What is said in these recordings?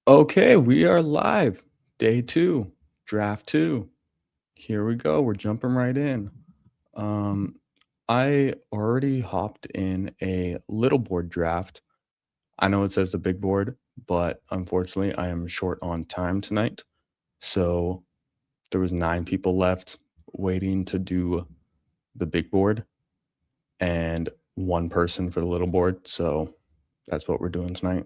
Okay, we are live. Day two, draft two. Here we go. We're jumping right in. Um, I already hopped in a little board draft. I know it says the big board, but unfortunately, I am short on time tonight. So there was 9 people left waiting to do the big board and 1 person for the little board. So that's what we're doing tonight.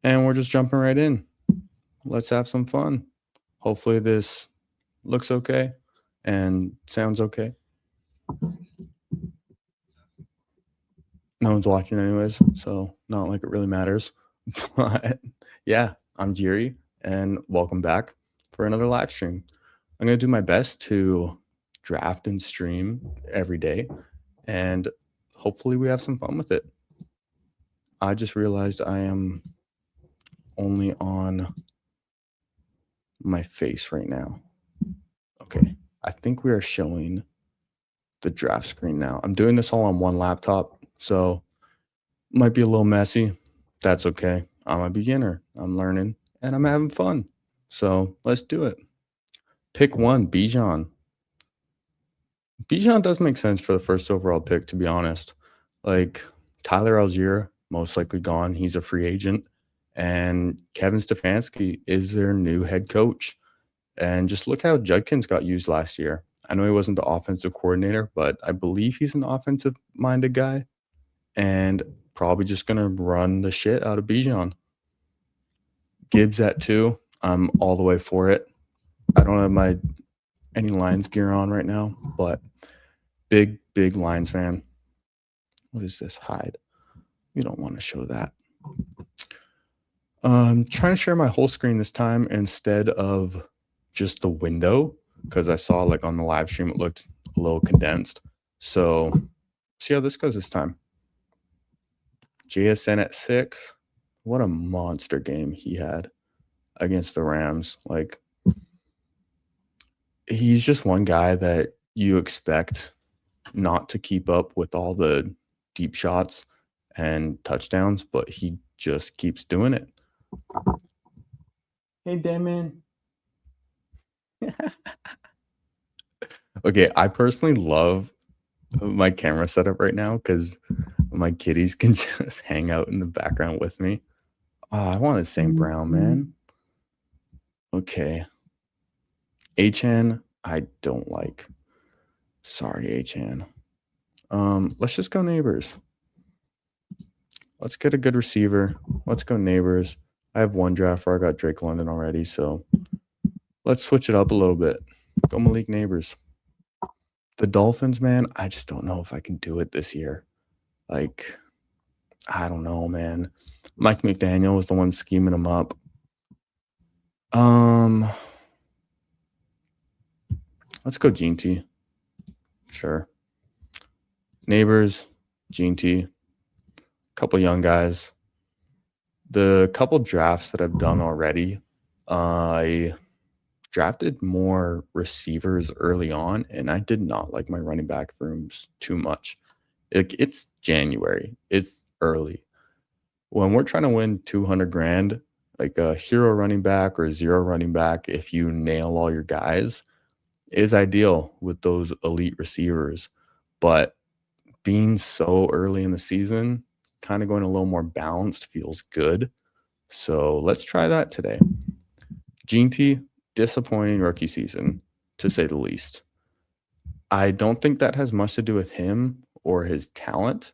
And we're just jumping right in. Let's have some fun. Hopefully, this looks okay and sounds okay. No one's watching, anyways, so not like it really matters. But yeah, I'm Jiri, and welcome back for another live stream. I'm going to do my best to draft and stream every day, and hopefully, we have some fun with it. I just realized I am only on my face right now. Okay, I think we are showing the draft screen now. I'm doing this all on one laptop, so might be a little messy. That's okay. I'm a beginner. I'm learning and I'm having fun. So let's do it. Pick one, Bijan. Bijan does make sense for the first overall pick, to be honest. Like Tyler Algier, most likely gone. He's a free agent. And Kevin Stefanski is their new head coach. And just look how Judkins got used last year. I know he wasn't the offensive coordinator, but I believe he's an offensive minded guy. And probably just going to run the shit out of Bijan. Gibbs at 2. I'm all the way for it. I don't have any Lions gear on right now, but big Lions fan. What is this? Hide. We don't want to show that. Trying to share my whole screen this time instead of just the window, because I saw like on the live stream it looked a little condensed. So see how this goes this time. JSN at 6. What a monster game he had against the Rams. Like, he's just one guy that you expect not to keep up with all the deep shots and touchdowns, but he just keeps doing it. Hey, Damon. Okay, I personally love my camera setup right now because my kitties can just hang out in the background with me. Oh, I wanted St. Brown, man. Okay. HN, I don't like. Sorry, HN. Let's just go Neighbors. Let's get a good receiver. Let's go Neighbors. I have one draft where I got Drake London already, so let's switch it up a little bit. Go Malik Neighbors. The Dolphins, man, I just don't know if I can do it this year. Like, I don't know, man. Mike McDaniel was the one scheming him up. Let's go Gene T. Sure. Neighbors, Gene T. Couple young guys. The couple drafts that I've done already, I drafted more receivers early on, and I did not like my running back rooms too much. It's January. It's early. When we're trying to win 200 grand, like a hero running back or zero running back, if you nail all your guys, is ideal with those elite receivers. But being so early in the season, kind of going a little more balanced feels good. So let's try that today. Gene T, disappointing rookie season, to say the least. I don't think that has much to do with him or his talent,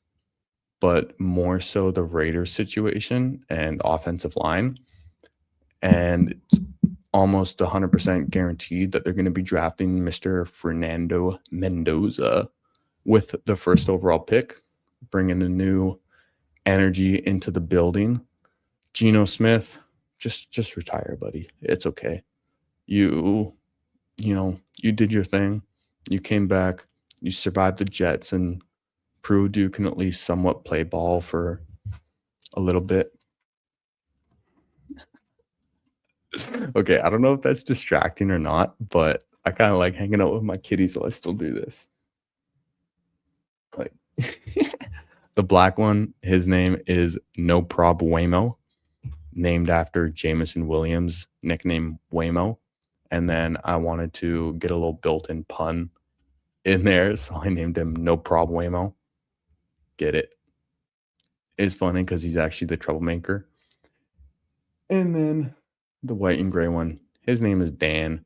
but more so the Raiders situation and offensive line. And it's almost 100% guaranteed that they're going to be drafting Mr. Fernando Mendoza with the first overall pick, bringing a new energy into the building. Geno Smith, just retire, buddy. It's okay. You did your thing. You came back. You survived the Jets and proved you can at least somewhat play ball for a little bit. Okay, I don't know if that's distracting or not, but I kind of like hanging out with my kitties while I still do this. Like the black one, his name is No Problemo. named after Jameson Williams, nickname Waymo. And then I wanted to get a little built-in pun in there, so I named him No Problemo. Get it? It's funny because he's actually the troublemaker. And then the white and gray one, his name is Dan.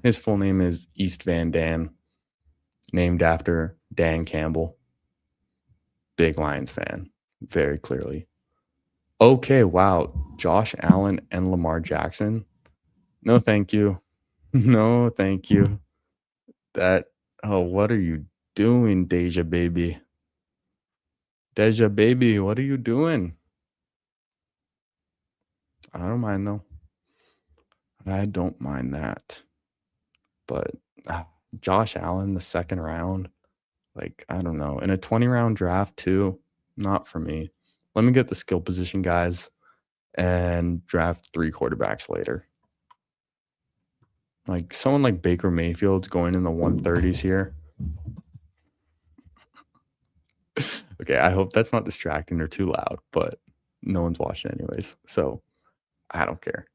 His full name is East Van Dan, named after Dan Campbell. Big Lions fan, very clearly. Okay, wow. Josh Allen and Lamar Jackson. No, thank you. No, thank you. What are you doing, Deja baby? Deja baby, what are you doing? I don't mind though. I don't mind that. But Josh Allen, the second round, like, I don't know. In a 20-round draft, too, not for me. Let me get the skill position guys and draft 3 quarterbacks later. Like, someone like Baker Mayfield's going in the 130s here. Okay, I hope that's not distracting or too loud, but no one's watching anyways, so I don't care.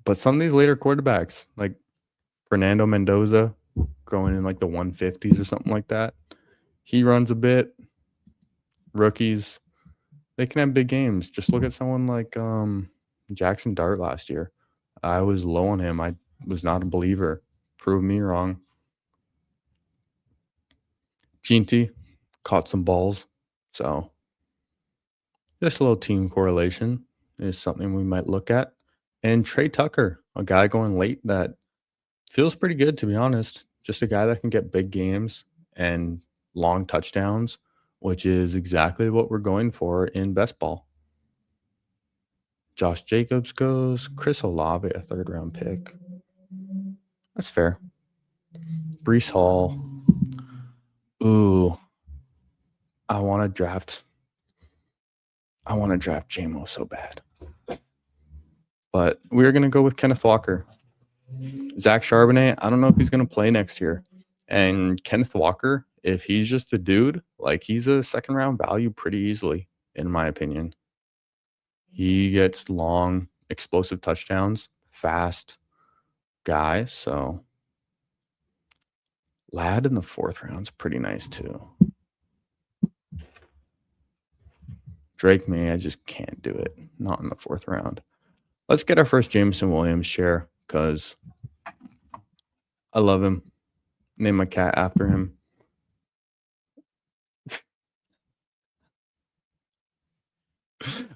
But some of these later quarterbacks, like Fernando Mendoza, going in like the 150s or something like that. He runs a bit. Rookies, they can have big games. Just look at someone like Jackson Dart last year. I was low on him. I was not a believer. Prove me wrong. Ginty caught some balls. So just a little team correlation is something we might look at. And Trey Tucker, a guy going late that feels pretty good, to be honest. Just a guy that can get big games and long touchdowns, which is exactly what we're going for in best ball. Josh Jacobs goes. Chris Olave, a 3rd-round pick. That's fair. Brees Hall. Ooh. I want to draft JMO so bad. But we're going to go with Kenneth Walker. Zach Charbonnet, I don't know if he's going to play next year. And Kenneth Walker, if he's just a dude, like, he's a 2nd-round value pretty easily, in my opinion. He gets long, explosive touchdowns, fast guy. So Ladd in the 4th round's pretty nice too. Drake May, I just can't do it. Not in the 4th round. Let's get our first Jameson Williams share because I love him. Name my cat after him.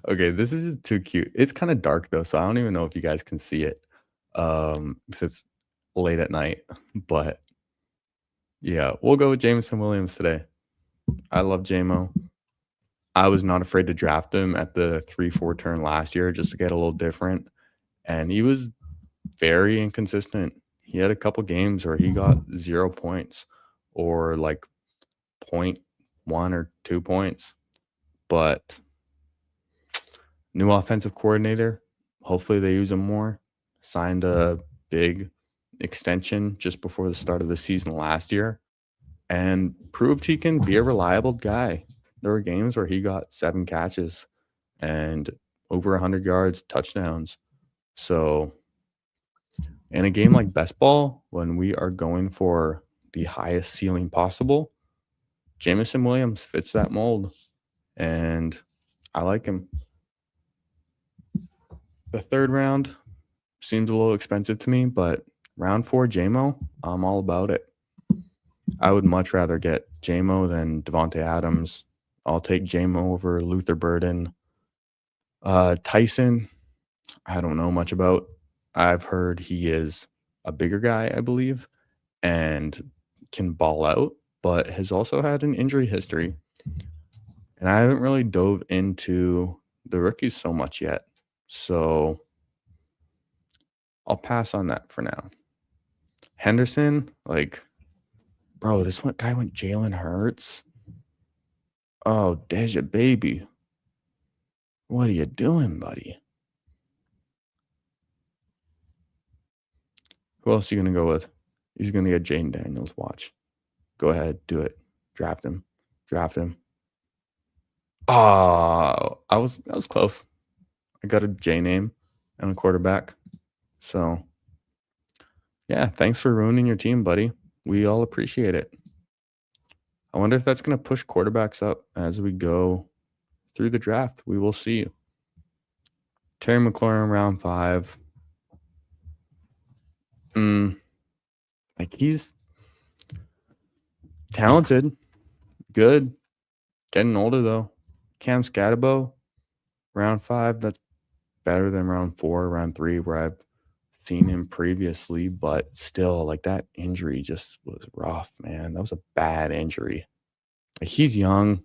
Okay, this is just too cute. It's kind of dark though, so I don't even know if you guys can see it. Because it's late at night. But yeah, we'll go with Jameson Williams today. I love JMO. I was not afraid to draft him at the 3-4 turn last year just to get a little different. And he was very inconsistent. He had a couple games where he got 0 points or like 0.1 or 2 points. But new offensive coordinator, hopefully they use him more. Signed a big extension just before the start of the season last year and proved he can be a reliable guy. There were games where he got 7 catches and over 100 yards, touchdowns. So in a game like best ball, when we are going for the highest ceiling possible, Jameson Williams fits that mold, and I like him. The 3rd round seems a little expensive to me, but round 4 JMO, I'm all about it. I would much rather get JMO than Devontae Adams. I'll take JMO over Luther Burden. Tyson, I don't know much about. I've heard he is a bigger guy, I believe, and can ball out, but has also had an injury history. And I haven't really dove into the rookies so much yet. So I'll pass on that for now. Henderson, like, bro, this one guy went Jalen Hurts. Oh, Deja baby. What are you doing, buddy? Who else are you going to go with? He's going to get Jaden Daniels. Watch. Go ahead. Do it. Draft him. Oh, I was close. I got a J name and a quarterback. So yeah, thanks for ruining your team, buddy. We all appreciate it. I wonder if that's going to push quarterbacks up as we go through the draft. We will see. Terry McLaurin, round 5. Like, he's talented, good, getting older though. Cam Scatabo, round 5. That's better than round 4, round 3, where I've seen him previously, but still, like, that injury just was rough, man. That was a bad injury. Like, he's young,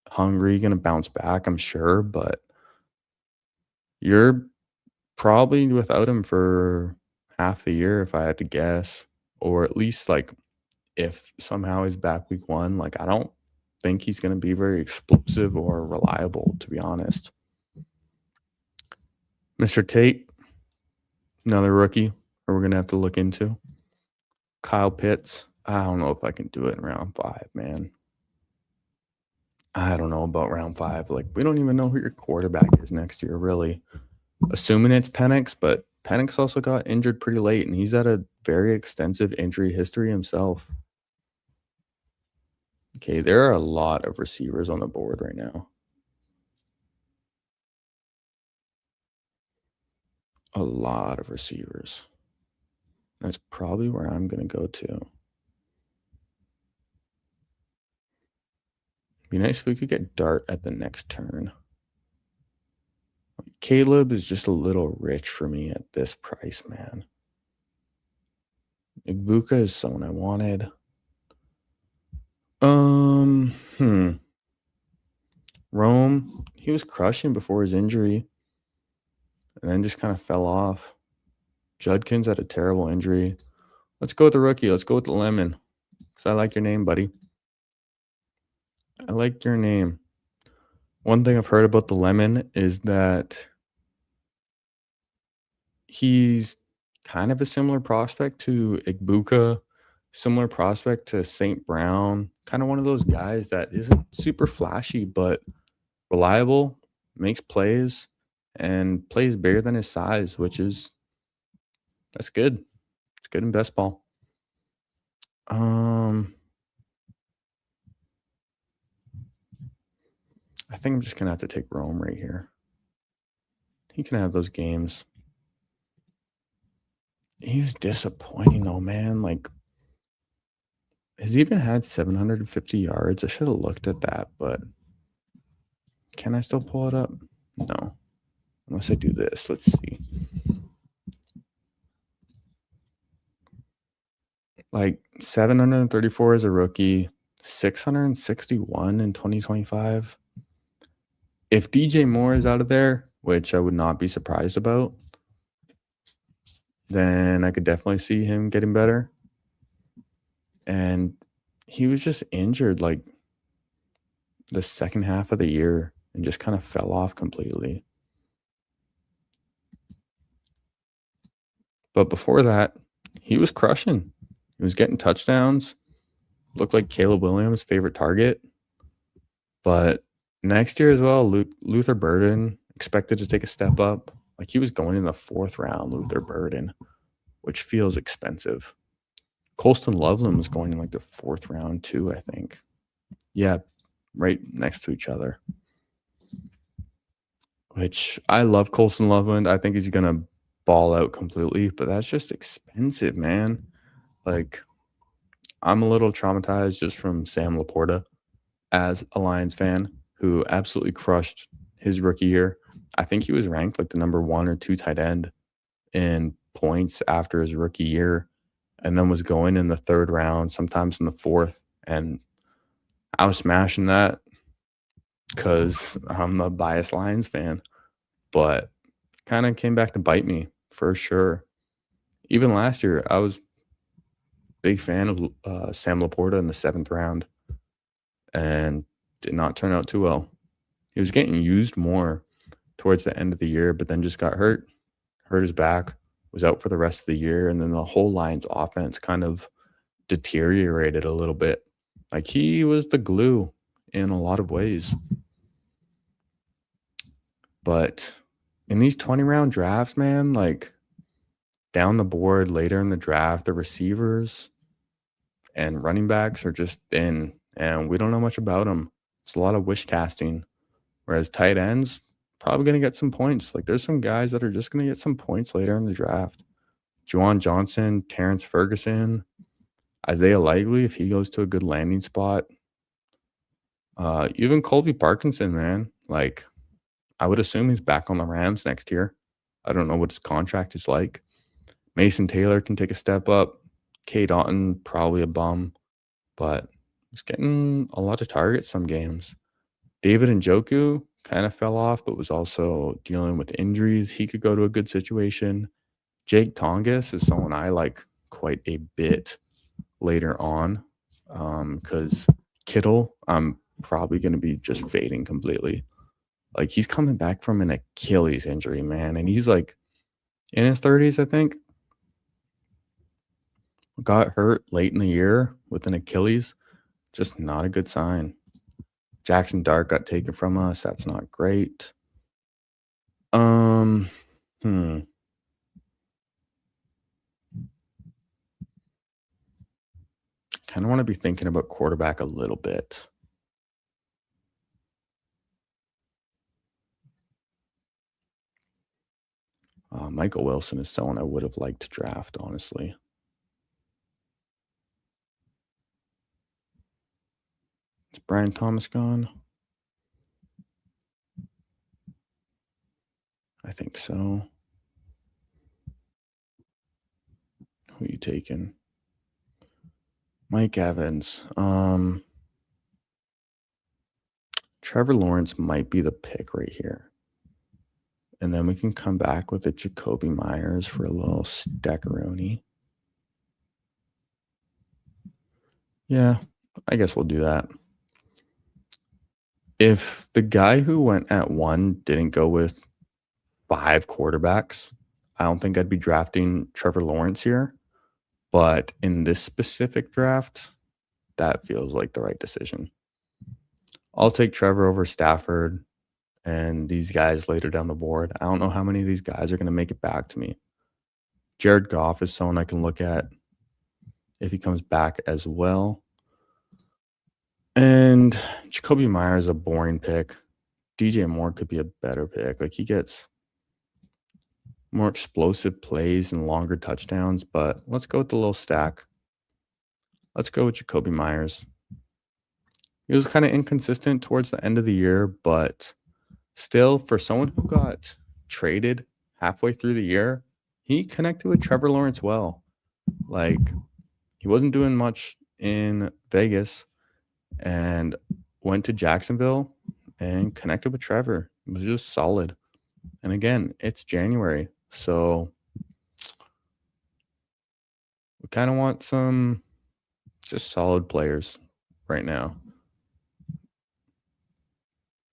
hungry, gonna bounce back, I'm sure, but you're probably without him for half the year if I had to guess, or at least, like, if somehow he's back week 1, like, I don't think he's gonna be very explosive or reliable, to be honest. Mr. Tate, another rookie who we're gonna have to look into. Kyle Pitts, I don't know if I can do it in round 5, man. I don't know about round 5. Like, we don't even know who your quarterback is next year, really. Assuming it's Penix, but Penix also got injured pretty late, and he's had a very extensive injury history himself. Okay, there are a lot of receivers on the board right now. A lot of receivers. That's probably where I'm going to go to. Be nice if we could get Dart at the next turn. Caleb is just a little rich for me at this price, man. Igbuka is someone I wanted. Rome, he was crushing before his injury and then just kind of fell off. Judkins had a terrible injury. Let's go with the rookie. Let's go with the Lemon. Because I like your name, buddy. I like your name. One thing I've heard about the Lemon is that he's kind of a similar prospect to Igbuka, similar prospect to St. Brown, kind of one of those guys that isn't super flashy, but reliable, makes plays, and plays bigger than his size, that's good. It's good in best ball. I think I'm just gonna have to take Rome right here. He can have those games. He was disappointing though, man. Like, has he even had 750 yards? I should have looked at that, but can I still pull it up? No. Unless I do this. Let's see. Like, 734 as a rookie, 661 in 2025. If DJ Moore is out of there, which I would not be surprised about, then I could definitely see him getting better. And he was just injured like the second half of the year and just kind of fell off completely. But before that, he was crushing. He was getting touchdowns. Looked like Caleb Williams' favorite target. But next year as well, Luther Burden expected to take a step up. Like, he was going in the 4th round, Luther Burden, which feels expensive. Colston Loveland was going in like the 4th round too, I think. Yeah, right next to each other. Which, I love Colston Loveland. I think he's going to ball out completely, but that's just expensive, man. Like, I'm a little traumatized just from Sam Laporta as a Lions fan who absolutely crushed his rookie year. I think he was ranked like the number 1 or 2 tight end in points after his rookie year, and then was going in the 3rd round, sometimes in the 4th. And I was smashing that because I'm a biased Lions fan, but kind of came back to bite me for sure. Even last year, I was a big fan of Sam Laporta in the 7th round and did not turn out too well. He was getting used more towards the end of the year, but then just got hurt his back, was out for the rest of the year, and then the whole Lions offense kind of deteriorated a little bit. Like, he was the glue in a lot of ways. But in these 20-round drafts, man, like down the board later in the draft, the receivers and running backs are just thin, and we don't know much about them. It's a lot of wish casting. Whereas tight ends, probably going to get some points. Like there's some guys that are just going to get some points later in the draft. Juwan Johnson, Terrence Ferguson, Isaiah Likely, if he goes to a good landing spot. Even Colby Parkinson, man. Like I would assume he's back on the Rams next year. I don't know what his contract is like. Mason Taylor can take a step up. K. Daughton, probably a bum, but he's getting a lot of targets some games. David Njoku kind of fell off, but was also dealing with injuries. He could go to a good situation. Jake Tongas is someone I like quite a bit later on because Kittle, I'm probably going to be just fading completely. Like he's coming back from an Achilles injury, man, and he's like in his 30s, I think. Got hurt late in the year with an Achilles. Just not a good sign. Jackson Dart got taken from us. That's not great. Kind of want to be thinking about quarterback a little bit. Michael Wilson is someone I would have liked to draft, honestly. Is Brian Thomas gone? I think so. Who are you taking? Mike Evans. Trevor Lawrence might be the pick right here. And then we can come back with a Jacoby Myers for a little stackeroni. Yeah, I guess we'll do that. If the guy who went at 1 didn't go with 5 quarterbacks, I don't think I'd be drafting Trevor Lawrence here. But in this specific draft, that feels like the right decision. I'll take Trevor over Stafford and these guys later down the board. I don't know how many of these guys are going to make it back to me. Jared Goff is someone I can look at if he comes back as well. And Jacoby Myers is a boring pick. DJ Moore could be a better pick. Like he gets more explosive plays and longer touchdowns, but let's go with the little stack. Let's go with Jacoby Myers. He was kind of inconsistent towards the end of the year, but still, for someone who got traded halfway through the year, he connected with Trevor Lawrence well. Like, he wasn't doing much in Vegas and went to Jacksonville and connected with Trevor. It was just solid. And again, it's January, so we kind of want some just solid players right now.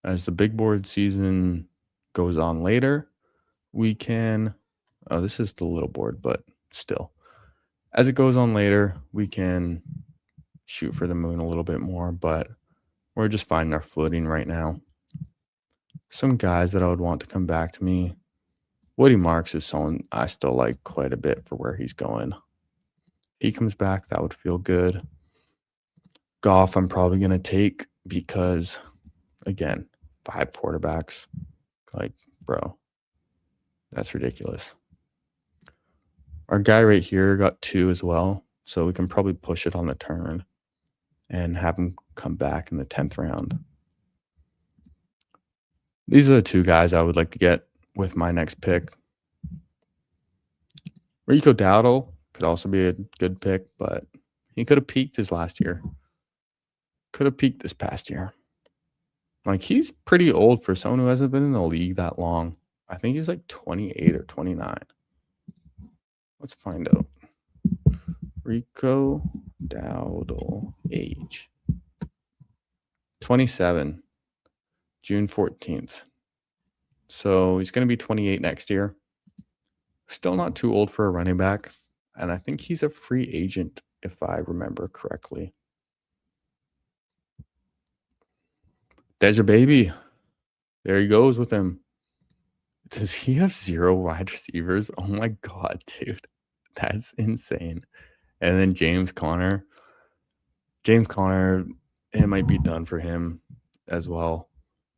As the big board season goes on later, we can, this is the little board, but still, as it goes on later, we can shoot for the moon a little bit more, but we're just finding our footing right now. Some guys that I would want to come back to me. Woody Marks is someone I still like quite a bit for where he's going. If he comes back, that would feel good. Goff, I'm probably going to take because, again, 5 quarterbacks. Like, bro, that's ridiculous. Our guy right here got 2 as well, so we can probably push it on the turn and have him come back in the 10th round. These are the 2 guys I would like to get with my next pick. Rico Dowdle could also be a good pick, but he could have peaked his last year. Could have peaked this past year. Like, he's pretty old for someone who hasn't been in the league that long. I think he's like 28 or 29. Let's find out. Rico Dowdle age. 27. June 14th. So he's going to be 28 next year. Still not too old for a running back. And I think he's a free agent, if I remember correctly. Desert Baby. There he goes with him. Does he have 0 wide receivers? Oh my god, dude. That's insane. And then James Conner. James Conner, it might be done for him as well.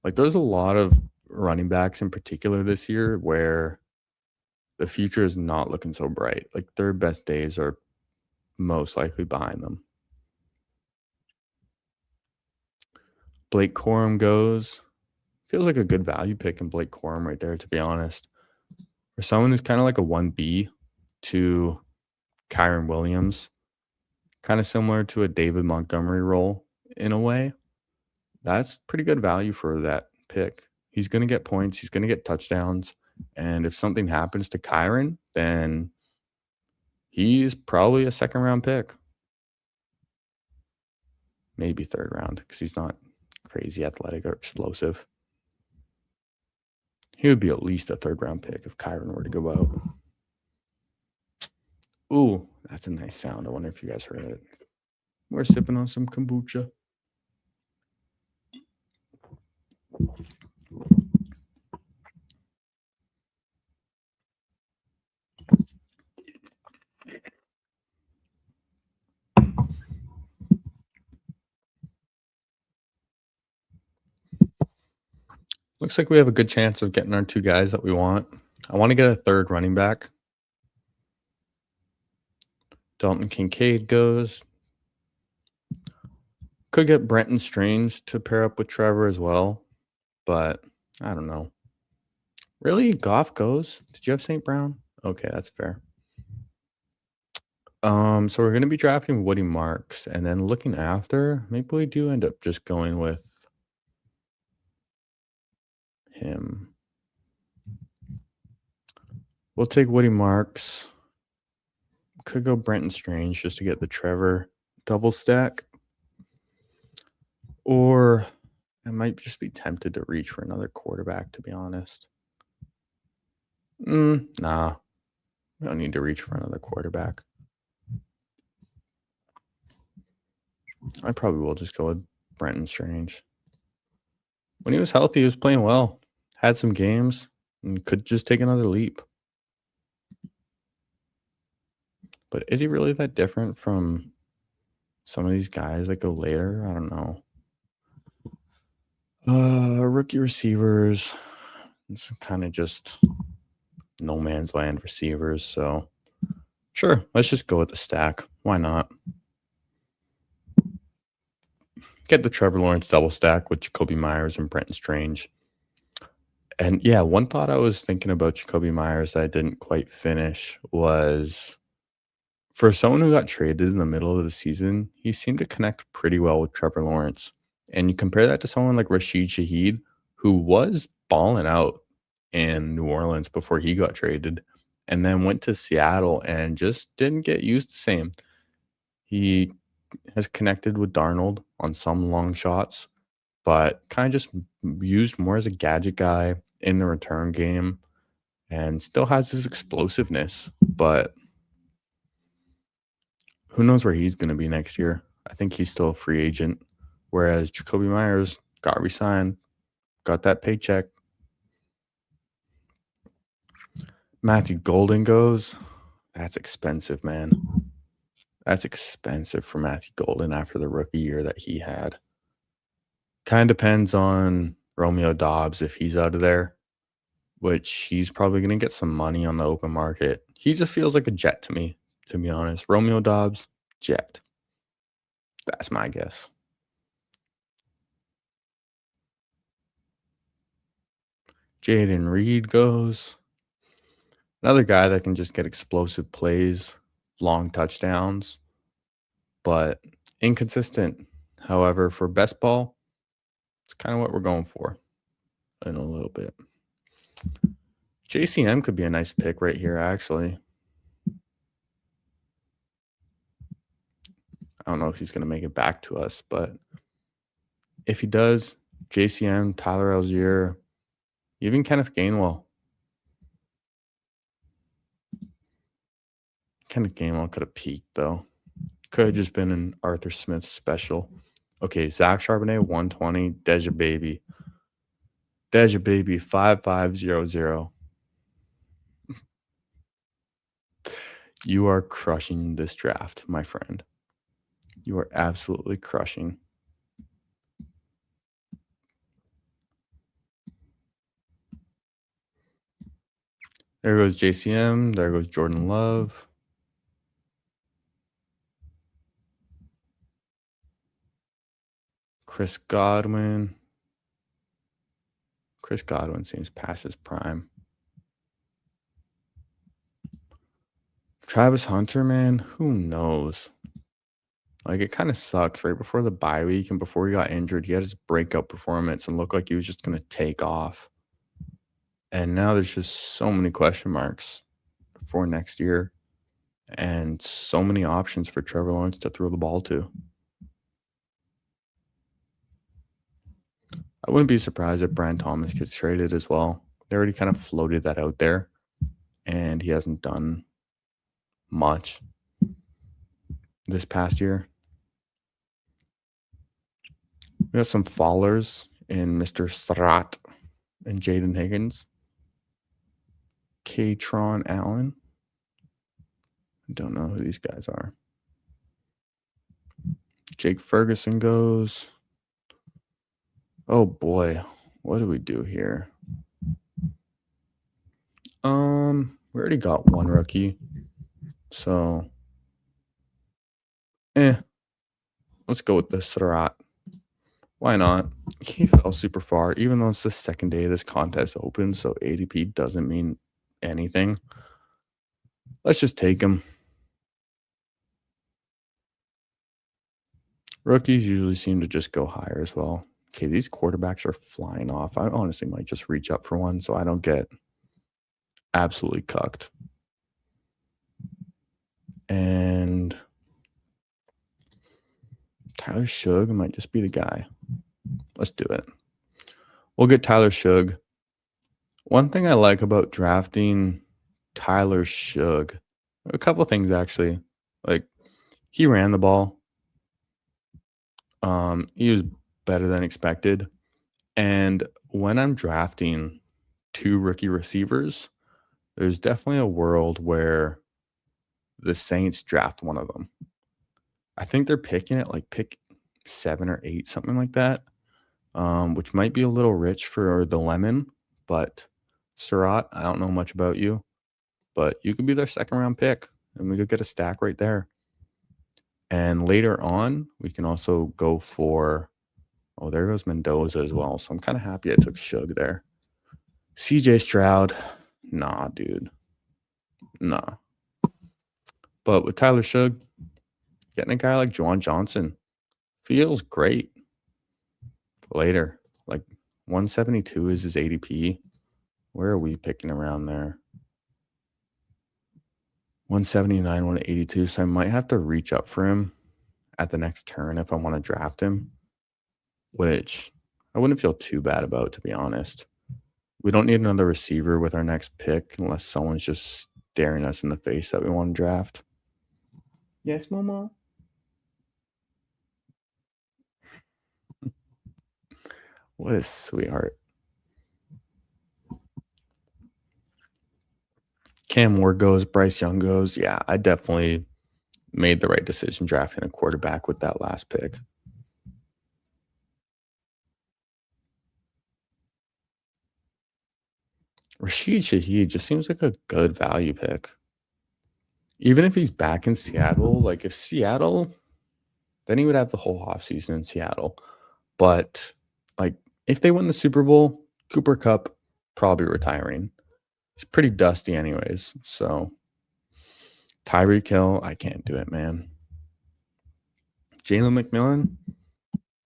Like, there's a lot of running backs in particular this year where the future is not looking so bright. Like, their best days are most likely behind them. Blake Corum goes. Feels like a good value pick in Blake Corum right there, to be honest. For someone who's kind of like a 1B to Kyron Williams, kind of similar to a David Montgomery role in a way, that's pretty good value for that pick. He's going to get points. He's going to get touchdowns. And if something happens to Kyron, then he's probably a second-round pick. Maybe third round because he's not crazy athletic or explosive. He would be at least a third-round pick if Kyron were to go out. Ooh, that's a nice sound. I wonder if you guys heard it. We're sipping on some kombucha. Looks like we have a good chance of getting our 2 guys that we want. I want to get a third running back. Dalton Kincaid goes. Could get Brenton Strange to pair up with Trevor as well, but I don't know. Really? Goff goes? Did you have St. Brown? Okay, that's fair. So we're going to be drafting Woody Marks, and then looking after, maybe we do end up just going with him. We'll take Woody Marks. Could go Brenton Strange just to get the Trevor double stack. Or I might just be tempted to reach for another quarterback, to be honest. Nah. We don't need to reach for another quarterback. I probably will just go with Brenton Strange. When he was healthy, he was playing well. Had some games and could just take another leap. But is he really that different from some of these guys that go later? I don't know. Rookie receivers. It's kind of just no man's land receivers. So sure, let's just go with the stack. Why not? Get the Trevor Lawrence double stack with Jacoby Myers and Brenton Strange. And yeah, one thought I was thinking about Jacoby Myers that I didn't quite finish was for someone who got traded in the middle of the season, he seemed to connect pretty well with Trevor Lawrence. And you compare that to someone like Rashid Shaheed, who was balling out in New Orleans before he got traded, and then went to Seattle and just didn't get used the same. He has connected with Darnold on some long shots, but kind of just used more as a gadget guy in the return game and still has his explosiveness. But who knows where he's going to be next year? I think he's still a free agent, whereas Jacoby Myers got re-signed, got that paycheck. Matthew Golden goes. That's expensive, man. That's expensive for Matthew Golden after the rookie year that he had. Kind of depends on Romeo Doubs if he's out of there, which he's probably going to get some money on the open market. He just feels like a jet to me, to be honest. Romeo Doubs, jet. That's my guess. Jaden Reed goes. Another guy that can just get explosive plays, long touchdowns, but inconsistent. However, for best ball, it's kind of what we're going for in a little bit. JCM could be a nice pick right here, actually. I don't know if he's going to make it back to us, but if he does, JCM, Tyler Algier, even Kenneth Gainwell. Kenneth Gainwell could have peaked, though. Could have just been an Arthur Smith special. Okay, Zach Charbonnet, 120. Deja Baby. 5500. You are crushing this draft, my friend. You are absolutely crushing. There goes JCM. There goes Jordan Love. Chris Godwin. Chris Godwin seems past his prime. Travis Hunter, man, who knows? Like, it kind of sucks. Right before the bye week and before he got injured, he had his breakout performance and looked like he was just going to take off. And now there's just so many question marks for next year and so many options for Trevor Lawrence to throw the ball to. I wouldn't be surprised if Brian Thomas gets traded as well. They already kind of floated that out there, and he hasn't done much this past year. We have some fallers in Mr. Strat and Jaden Higgins. Katron Allen. I don't know who these guys are. Jake Ferguson goes. Oh boy, what do we do here? We already got one rookie, so let's go with the Strat. Why not? He fell super far, even though it's the second day of this contest open, so ADP doesn't mean anything. Let's just take him. Rookies usually seem to just go higher as well. Okay, these quarterbacks are flying off. I honestly might just reach up for one so I don't get absolutely cucked. And Tyler Shug might just be the guy. Let's do it. We'll get Tyler Shug. One thing I like about drafting Tyler Shug, a couple things actually. Like, he ran the ball. He was better than expected. And when I'm drafting two rookie receivers, there's definitely a world where the Saints draft one of them. I think they're picking it like pick 7 or 8, something like that, which might be a little rich for the lemon. But Surratt, I don't know much about you, but you could be their second round pick, and we could get a stack right there. And later on, we can also go for, oh, there goes Mendoza as well. So I'm kind of happy I took Shug there. CJ Stroud, nah, dude. Nah. But with Tyler Shug, getting a guy like Juwan Johnson feels great. Later, like 172 is his ADP. Where are we picking around there? 179, 182. So I might have to reach up for him at the next turn if I want to draft him, which I wouldn't feel too bad about, to be honest. We don't need another receiver with our next pick unless someone's just staring us in the face that we want to draft. Yes, Mama. What a sweetheart. Cam Ward goes, Bryce Young goes. Yeah, I definitely made the right decision drafting a quarterback with that last pick. Rashid Shaheed just seems like a good value pick. Even if he's back in Seattle, like if Seattle, then he would have the whole offseason in Seattle. But like if they win the Super Bowl, Cooper Kupp probably retiring. He's pretty dusty anyways. So Tyreek Hill, I can't do it, man. Jalen McMillan,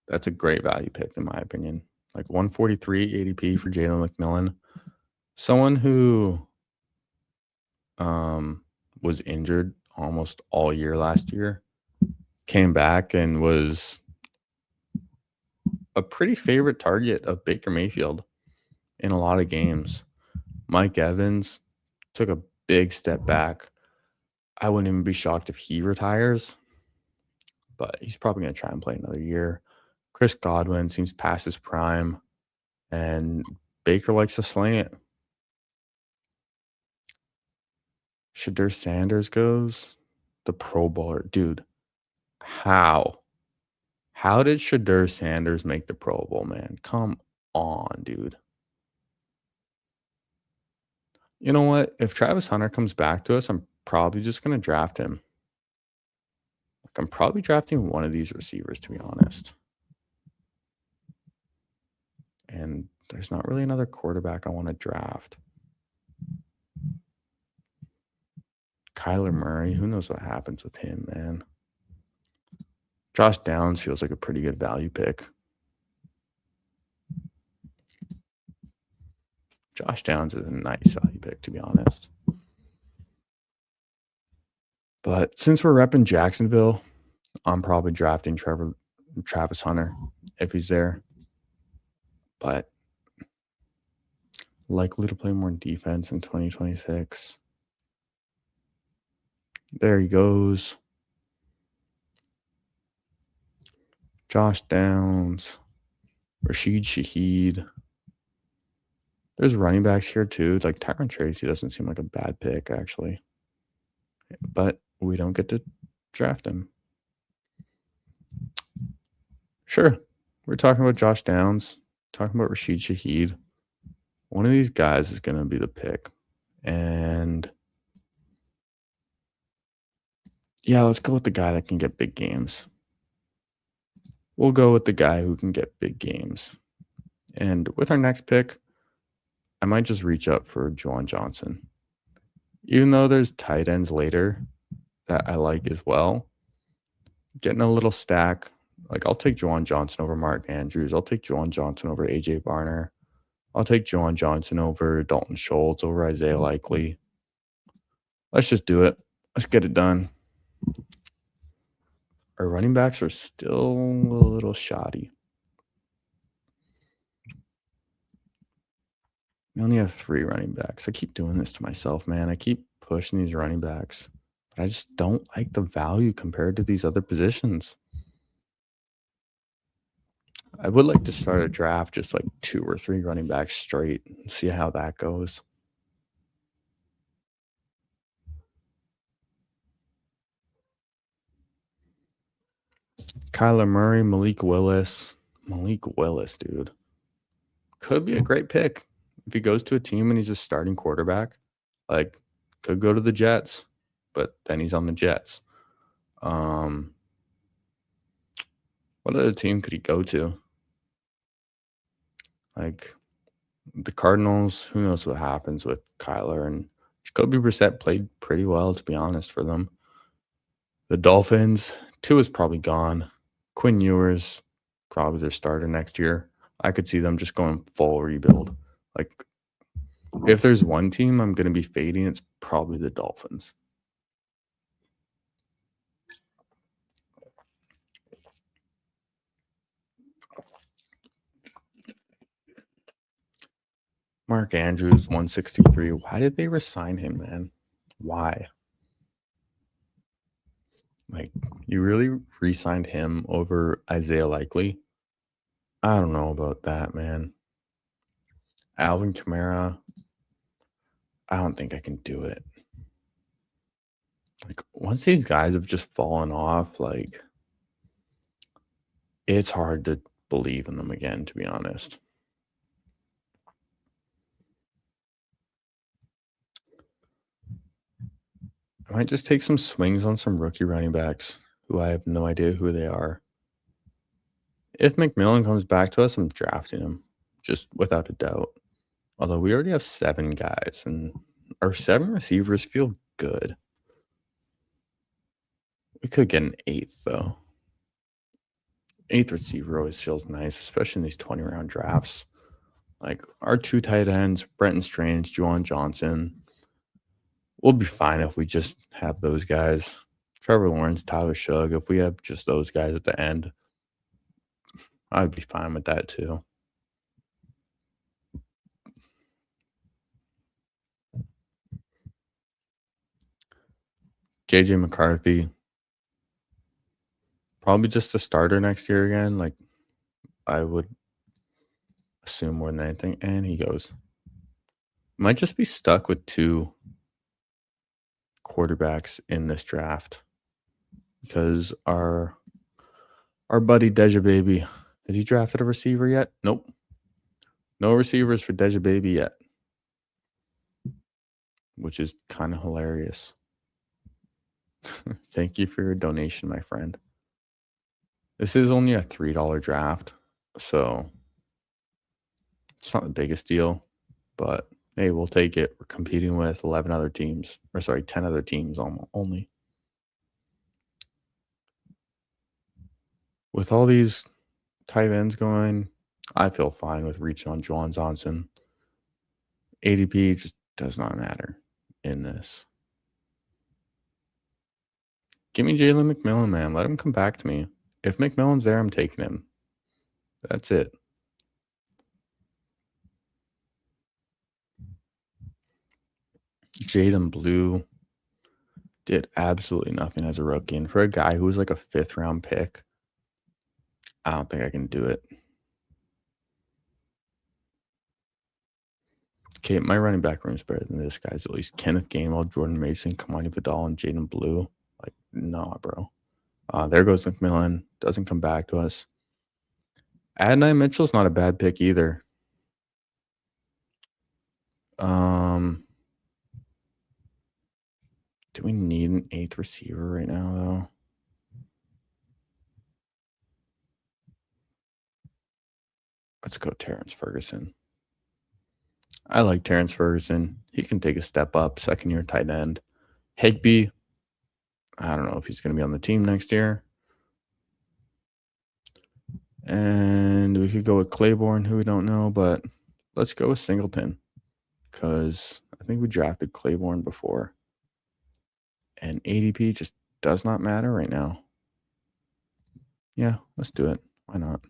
that's a great value pick in my opinion. Like 143 ADP for Jalen McMillan. Someone who was injured almost all year last year, came back and was a pretty favorite target of Baker Mayfield in a lot of games. Mike Evans took a big step back. I wouldn't even be shocked if he retires, but he's probably going to try and play another year. Chris Godwin seems past his prime, and Baker likes to sling it. Shadur Sanders goes, the Pro Bowler. Dude, how? How did Shadur Sanders make the Pro Bowl, man? Come on, dude. You know what? If Travis Hunter comes back to us, I'm probably just going to draft him. Like, I'm probably drafting one of these receivers, to be honest. And there's not really another quarterback I want to draft. Kyler Murray, who knows what happens with him, man. Josh Downs feels like a pretty good value pick. Josh Downs is a nice value pick, to be honest. But since we're repping Jacksonville, I'm probably drafting Travis Hunter if he's there. But likely to play more defense in 2026. There he goes. Josh Downs, Rashid Shaheed. There's running backs here too. Like Tyron Tracy doesn't seem like a bad pick, actually. But we don't get to draft him. Sure. We're talking about Josh Downs, talking about Rashid Shaheed. One of these guys is going to be the pick. And yeah, let's go with the guy that can get big games. We'll go with the guy who can get big games. And with our next pick, I might just reach up for Juwan Johnson. Even though there's tight ends later that I like as well, getting a little stack. Like, I'll take Juwan Johnson over Mark Andrews. I'll take Juwan Johnson over A.J. Barner. I'll take Juwan Johnson over Dalton Schultz, over Isaiah Likely. Let's just do it. Let's get it done. Our running backs are still a little shoddy. We only have 3 running backs. I keep doing this to myself, man. I keep pushing these running backs. But I just don't like the value compared to these other positions. I would like to start a draft just like 2 or 3 running backs straight and see how that goes. Kyler Murray, Malik Willis. Malik Willis, dude. Could be a great pick. If he goes to a team and he's a starting quarterback, like, could go to the Jets, but then he's on the Jets. What other team could he go to? Like, the Cardinals, who knows what happens with Kyler, and Jacoby Brissett played pretty well, to be honest, for them. The Dolphins, Tua's probably gone. Quinn Ewers, probably their starter next year. I could see them just going full rebuild. Like, if there's one team I'm going to be fading, it's probably the Dolphins. Mark Andrews, 163. Why did they resign him, man? Why? Like, you really re-signed him over Isaiah Likely? I don't know about that, man. Alvin Kamara, I don't think I can do it. Like, once these guys have just fallen off, like, it's hard to believe in them again, to be honest. I might just take some swings on some rookie running backs who I have no idea who they are. If McMillan comes back to us, I'm drafting him, just without a doubt. Although we already have 7 guys, and our 7 receivers feel good. We could get an 8th, though. 8th receiver always feels nice, especially in these 20-round drafts. Like, our 2 tight ends, Brenton Strange, Juwan Johnson. We'll be fine if we just have those guys. Trevor Lawrence, Tyler Shugg. If we have just those guys at the end, I'd be fine with that too. JJ McCarthy, probably just a starter next year again. Like, I would assume more than anything. And he goes. Might just be stuck with 2 quarterbacks in this draft because our buddy Deja Baby, has he drafted a receiver yet? Nope. No receivers for Deja Baby yet, which is kind of hilarious. Thank you for your donation, my friend. This is only a $3 draft, so it's not the biggest deal, but hey, we'll take it. We're competing with 10 other teams only. With all these tight ends going, I feel fine with reaching on Juwan Johnson. ADP just does not matter in this. Give me Jalen McMillan, man. Let him come back to me. If McMillan's there, I'm taking him. That's it. Jaden Blue did absolutely nothing as a rookie. And for a guy who was like a 5th-round pick, I don't think I can do it. Okay, my running back room is better than this guy's. At least Kenneth Gainwell, Jordan Mason, Kamani Vidal, and Jaden Blue. Like, nah, bro. There goes McMillan. Doesn't come back to us. Adonai Mitchell's not a bad pick either. Do we need an 8th receiver right now, though? Let's go Terrence Ferguson. I like Terrence Ferguson. He can take a step up, 2nd-year tight end. Higbee, I don't know if he's going to be on the team next year. And we could go with Claiborne, who we don't know, but let's go with Singleton because I think we drafted Claiborne before. And ADP just does not matter right now. Yeah, let's do it. Why not?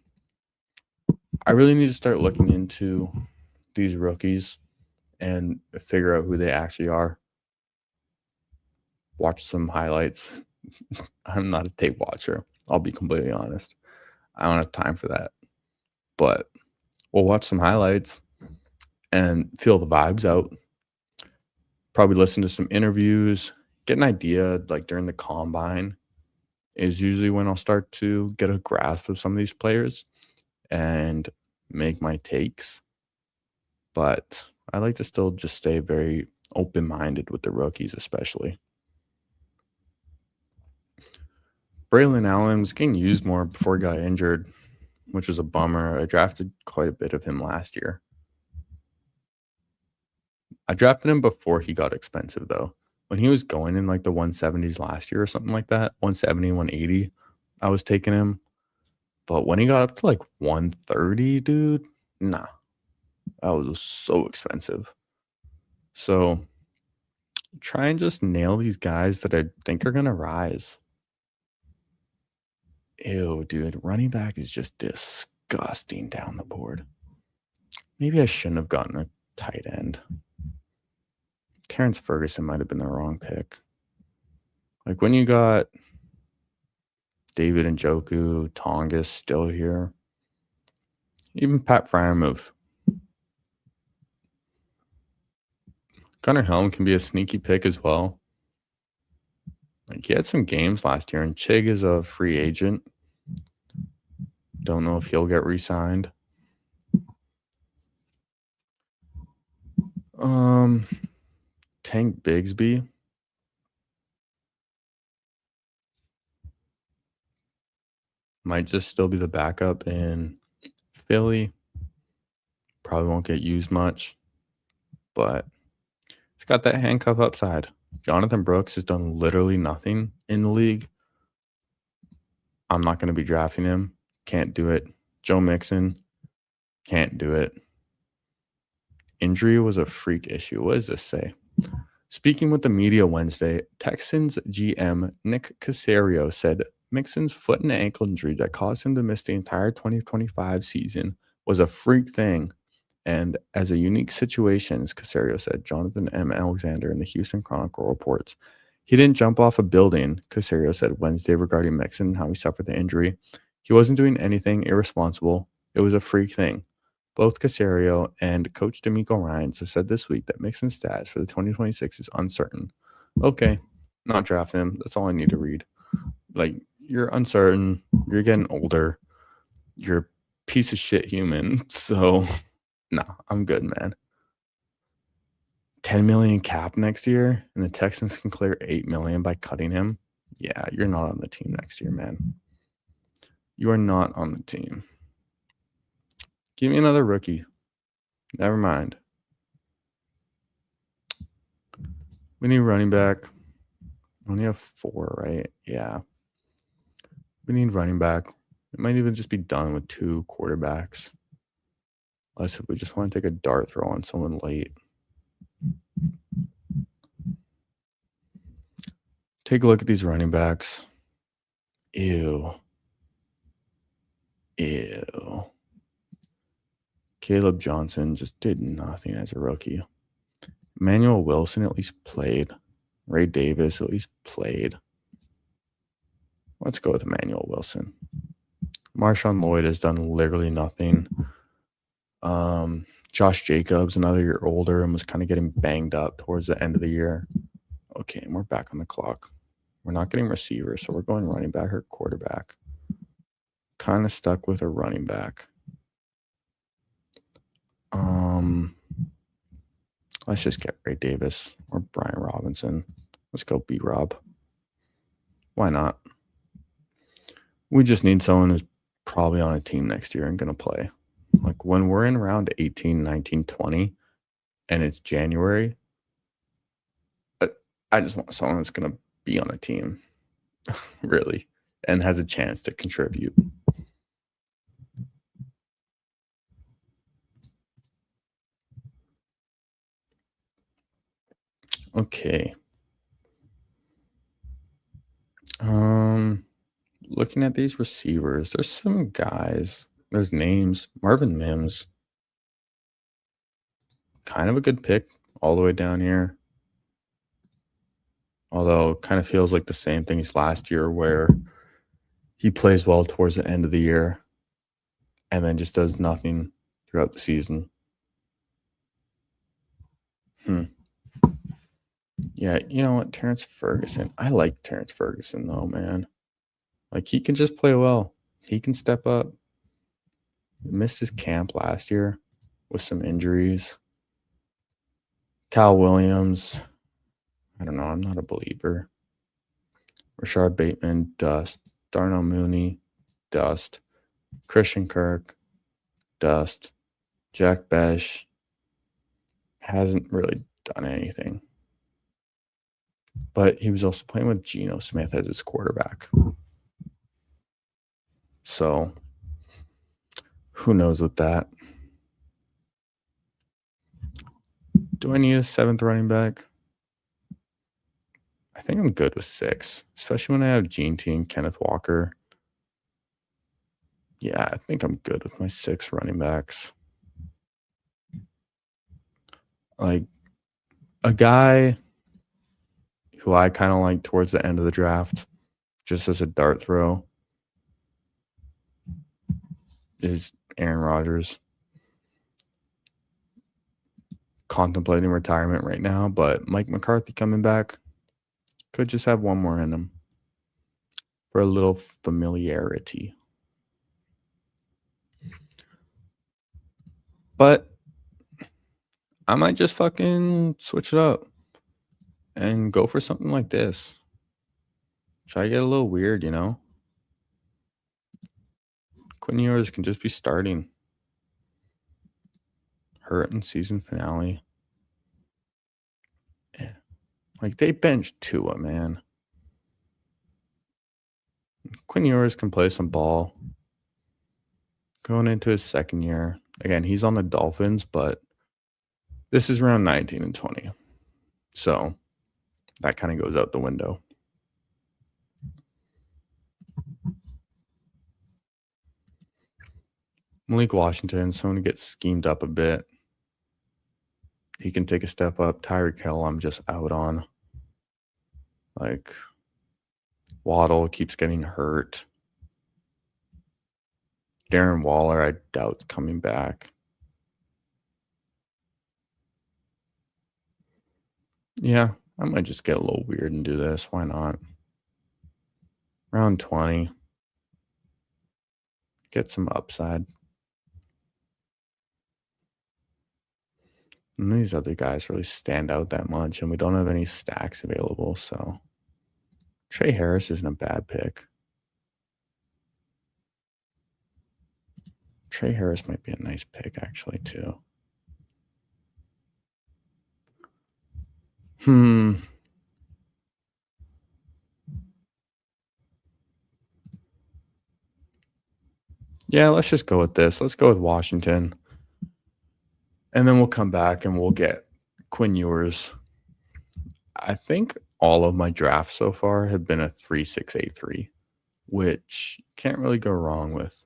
I really need to start looking into these rookies and figure out who they actually are. Watch some highlights. I'm not a tape watcher. I'll be completely honest. I don't have time for that. But we'll watch some highlights and feel the vibes out. Probably listen to some interviews, get an idea like during the combine is usually when I'll start to get a grasp of some of these players and make my takes. But I like to still just stay very open-minded with the rookies, especially. Braylon Allen was getting used more before he got injured, which was a bummer. I drafted quite a bit of him last year. I drafted him before he got expensive, though. When he was going in like the 170s last year or something like that, 170, 180, I was taking him. But when he got up to like 130, dude, nah. That was so expensive. So try and just nail these guys that I think are going to rise. Ew, dude. Running back is just disgusting down the board. Maybe I shouldn't have gotten a tight end. Terrence Ferguson might have been the wrong pick. Like when you got David Njoku, Tongas still here, even Pat Freiermuth. Gunnar Helm can be a sneaky pick as well. Like he had some games last year, and Chig is a free agent. Don't know if he'll get re-signed. Tank Bigsby. Might just still be the backup in Philly. Probably won't get used much, but it's got that handcuff upside. Jonathan Brooks has done literally nothing in the league. I'm not going to be drafting him. Can't do it. Joe Mixon. Can't do it. Injury was a freak issue. What does this say? Speaking with the media Wednesday, Texans GM Nick Caserio said Mixon's foot and ankle injury that caused him to miss the entire 2025 season was a freak thing and as a unique situation, as Caserio said. Jonathan M. Alexander in the Houston Chronicle reports. He didn't jump off a building, Caserio said Wednesday regarding Mixon and how he suffered the injury. He wasn't doing anything irresponsible. It was a freak thing. Both Caserio and Coach DeMeco Ryans have said this week that Mixon's status for the 2026 is uncertain. Okay, not draft him. That's all I need to read. Like, you're uncertain. You're getting older. You're a piece of shit human. So, no, I'm good, man. 10 million cap next year, and the Texans can clear 8 million by cutting him. Yeah, you're not on the team next year, man. You are not on the team. Give me another rookie. Never mind. We need running back. We only have 4, right? Yeah. We need running back. It might even just be done with 2 quarterbacks. Unless if we just want to take a dart throw on someone late. Take a look at these running backs. Ew. Caleb Johnson just did nothing as a rookie. Emmanuel Wilson at least played. Ray Davis at least played. Let's go with Emmanuel Wilson. Marshawn Lloyd has done literally nothing. Josh Jacobs, another year older, and was kind of getting banged up towards the end of the year. Okay, and we're back on the clock. We're not getting receivers, so we're going running back or quarterback. Kind of stuck with a running back. Let's just get Ray Davis or Brian Robinson. Let's go B-Rob. Why not? We just need someone who's probably on a team next year and going to play. Like when we're in round 18, 19, 20, and it's January, I just want someone that's going to be on a team, really, and has a chance to contribute. Okay. Looking at these receivers, there's some guys. There's names. Marvin Mims. Kind of a good pick all the way down here. Although it kind of feels like the same thing as last year where he plays well towards the end of the year and then just does nothing throughout the season. Yeah, you know what? Terrence Ferguson. I like Terrence Ferguson, though, man. Like, he can just play well. He can step up. He missed his camp last year with some injuries. Kyle Williams. I don't know. I'm not a believer. Rashard Bateman, dust. Darnell Mooney, dust. Christian Kirk, dust. Jack Besh hasn't really done anything. But he was also playing with Geno Smith as his quarterback. So who knows with that? Do I need a 7th running back? I think I'm good with 6, especially when I have Gene T and Kenneth Walker. Yeah, I think I'm good with my 6 running backs. Like a guy who I kind of like towards the end of the draft, just as a dart throw, is Aaron Rodgers. Contemplating retirement right now, but Mike McCarthy coming back could just have one more in him for a little familiarity. But I might just fucking switch it up and go for something like this. Try to get a little weird, you know? Quinn Ewers can just be starting. Hurt in season finale. Yeah. Like, they benched Tua, man. Quinn Ewers can play some ball. Going into his second year. Again, he's on the Dolphins, but this is round 19 and 20. So that kind of goes out the window. Malik Washington, someone to get schemed up a bit. He can take a step up. Tyreek Hill, I'm just out on. Like, Waddle keeps getting hurt. Darren Waller, I doubt coming back. Yeah, I might just get a little weird and do this. Why not? Round 20. Get some upside. None of these other guys really stand out that much, and we don't have any stacks available, so Trey Harris isn't a bad pick. Trey Harris might be a nice pick, actually, too. Yeah, let's just go with this. Let's go with Washington. And then we'll come back and we'll get Quinn Ewers. I think all of my drafts so far have been a 3-6-8-3, which can't really go wrong with.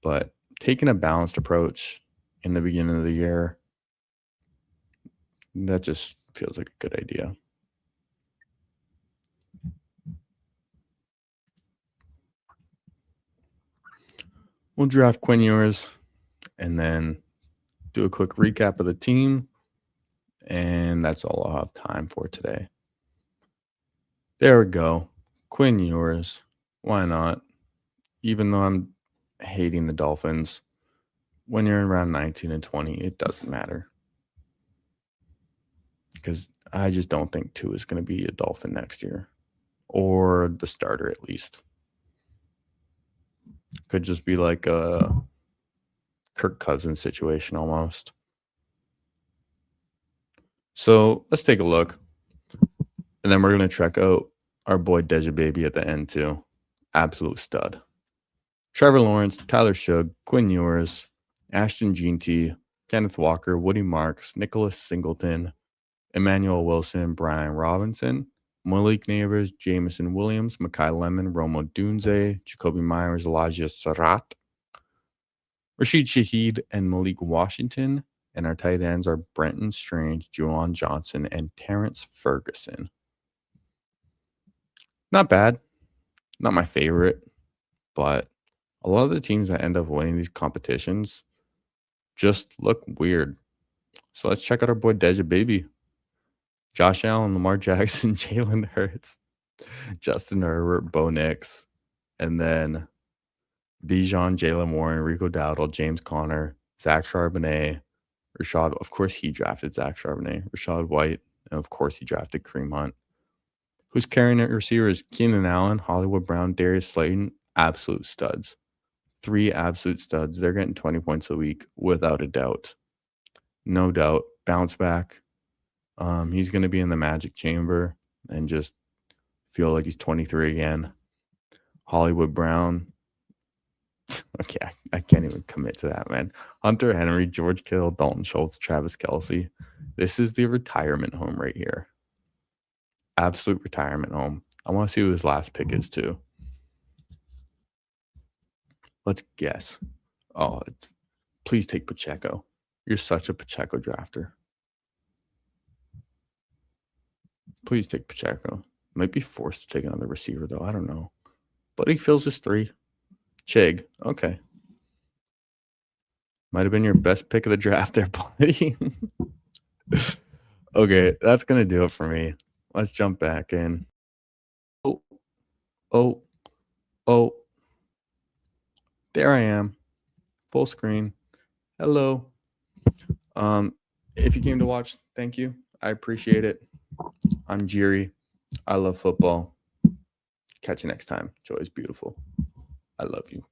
But taking a balanced approach in the beginning of the year, that just feels like a good idea. We'll draft Quinn Ewers and then do a quick recap of the team. And that's all I'll have time for today. There we go. Quinn Ewers. Why not? Even though I'm hating the Dolphins, when you're in round 19 and 20, it doesn't matter. Because I just don't think Tua is going to be a Dolphin next year. Or the starter, at least. Could just be like a Kirk Cousins situation almost. So let's take a look. And then we're going to check out our boy Deja Baby at the end too. Absolute stud. Trevor Lawrence, Tyler Shugg, Quinn Ewers, Ashton Jeanty, Kenneth Walker, Woody Marks, Nicholas Singleton, Emmanuel Wilson, Brian Robinson, Malik Neighbors, Jamison Williams, Mekhi Lemon, Romo Dunze, Jacoby Myers, Elijah Sarat, Rashid Shaheed, and Malik Washington. And our tight ends are Brenton Strange, Juwan Johnson, and Terrence Ferguson. Not bad. Not my favorite, but a lot of the teams that end up winning these competitions just look weird. So let's check out our boy Deja Baby. Josh Allen, Lamar Jackson, Jalen Hurts, Justin Herbert, Bo Nix, and then Bijan, Jalen Warren, Rico Dowdle, James Conner, Zach Charbonnet, Rashad. Of course, he drafted Zach Charbonnet, Rashad White, and of course, he drafted Kareem Hunt. Who's carrying at receiver is Keenan Allen, Hollywood Brown, Darius Slayton, absolute studs. 3 absolute studs. They're getting 20 points a week without a doubt. No doubt. Bounce back. He's going to be in the magic chamber and just feel like he's 23 again. Hollywood Brown. Okay, I can't even commit to that, man. Hunter Henry, George Kittle, Dalton Schultz, Travis Kelce. This is the retirement home right here. Absolute retirement home. I want to see who his last pick is, too. Let's guess. Oh, please take Pacheco. You're such a Pacheco drafter. Please take Pacheco. Might be forced to take another receiver, though. I don't know. But he fills his 3. Chig. Okay. Might have been your best pick of the draft there, buddy. Okay, that's going to do it for me. Let's jump back in. Oh. There I am. Full screen. Hello. If you came to watch, thank you. I appreciate it. I'm Jiri. I love football. Catch you next time. Joy is beautiful. I love you.